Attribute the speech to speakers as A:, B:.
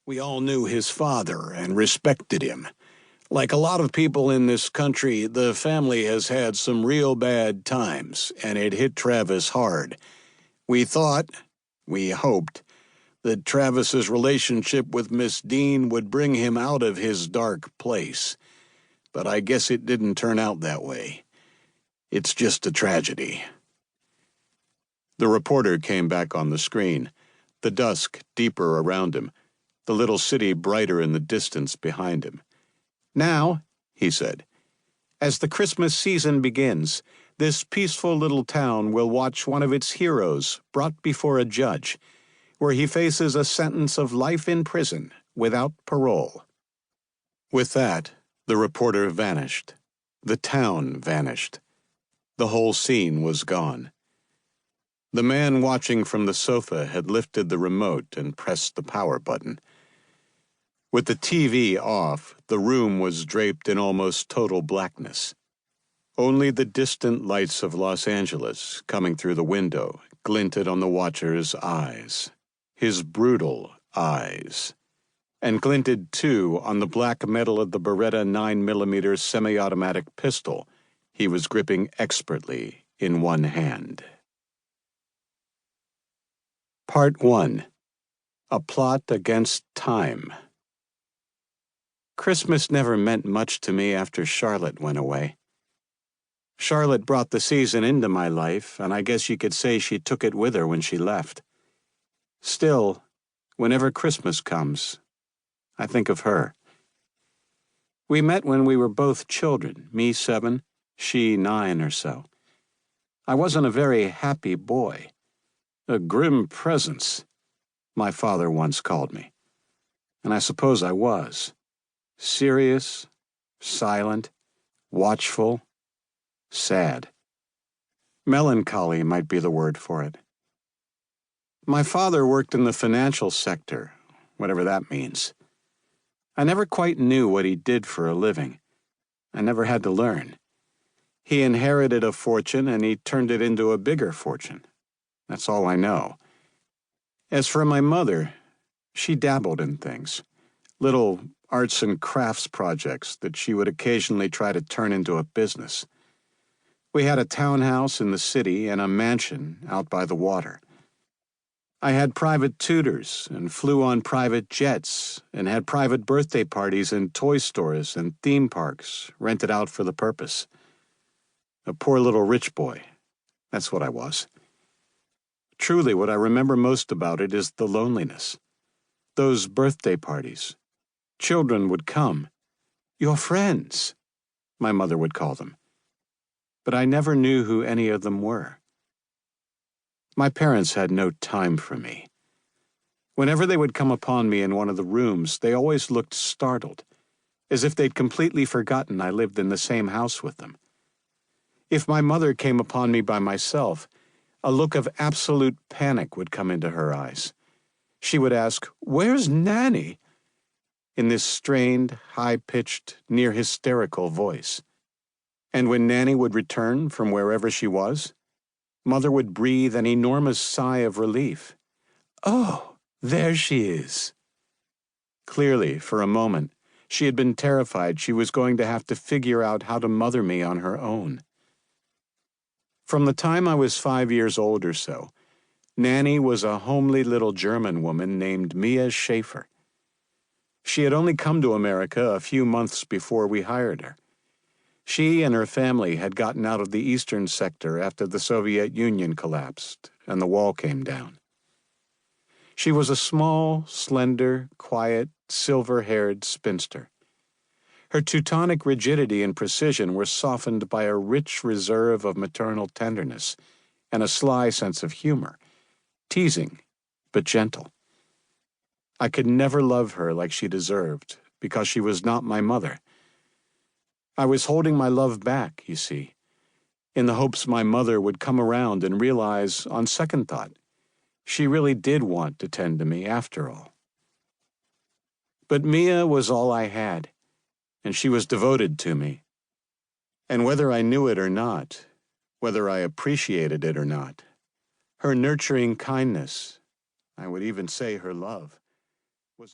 A: We all knew his father and respected him. Like a lot of people in this country, the family has had some real bad times, and it hit Travis hard. We hoped, that Travis's relationship with Miss Dean would bring him out of his dark place. But I guess it didn't turn out that way. It's just a tragedy. The reporter came back on the screen, the dusk deeper around him, the little city brighter in the distance behind him. "Now," he said, "as the Christmas season begins, this peaceful little town will watch one of its heroes brought before a judge, where he faces a sentence of life in prison without parole." With that, the reporter vanished. The town vanished. The whole scene was gone. The man watching from the sofa had lifted the remote and pressed the power button. With the TV off, the room was draped in almost total blackness. Only the distant lights of Los Angeles, coming through the window, glinted on the watcher's eyes. His brutal eyes. And glinted, too, on the black metal of the Beretta 9mm semi-automatic pistol he was gripping expertly in one hand. Part 1. A Plot Against Time. Christmas never meant much to me after Charlotte went away. Charlotte brought the season into my life, and I guess you could say she took it with her when she left. Still, whenever Christmas comes, I think of her. We met when we were both children, me 7, she 9 or so. I wasn't a very happy boy. A grim presence, my father once called me. And I suppose I was. Serious, silent, watchful, sad. Melancholy might be the word for it. My father worked in the financial sector, whatever that means. I never quite knew what he did for a living. I never had to learn. He inherited a fortune and he turned it into a bigger fortune. That's all I know. As for my mother, she dabbled in things. Little arts and crafts projects that she would occasionally try to turn into a business. We had a townhouse in the city and a mansion out by the water. I had private tutors and flew on private jets and had private birthday parties in toy stores and theme parks rented out for the purpose. A poor little rich boy. That's what I was. Truly, what I remember most about it is the loneliness. Those birthday parties. Children would come. "Your friends," my mother would call them. But I never knew who any of them were. My parents had no time for me. Whenever they would come upon me in one of the rooms, they always looked startled, as if they'd completely forgotten I lived in the same house with them. If my mother came upon me by myself, a look of absolute panic would come into her eyes. She would ask, "Where's Nanny?" in this strained, high-pitched, near-hysterical voice. And when Nanny would return from wherever she was, Mother would breathe an enormous sigh of relief. "Oh, there she is." Clearly, for a moment, she had been terrified she was going to have to figure out how to mother me on her own. From the time I was 5 years old or so, Nanny was a homely little German woman named Mia Schaefer. She had only come to America a few months before we hired her. She and her family had gotten out of the eastern sector after the Soviet Union collapsed and the wall came down. She was a small, slender, quiet, silver-haired spinster. Her Teutonic rigidity and precision were softened by a rich reserve of maternal tenderness and a sly sense of humor, teasing but gentle. I could never love her like she deserved, because she was not my mother. I was holding my love back, you see, in the hopes my mother would come around and realize, on second thought, she really did want to tend to me after all. But Mia was all I had, and she was devoted to me. And whether I knew it or not, whether I appreciated it or not, her nurturing kindness, I would even say her love, was all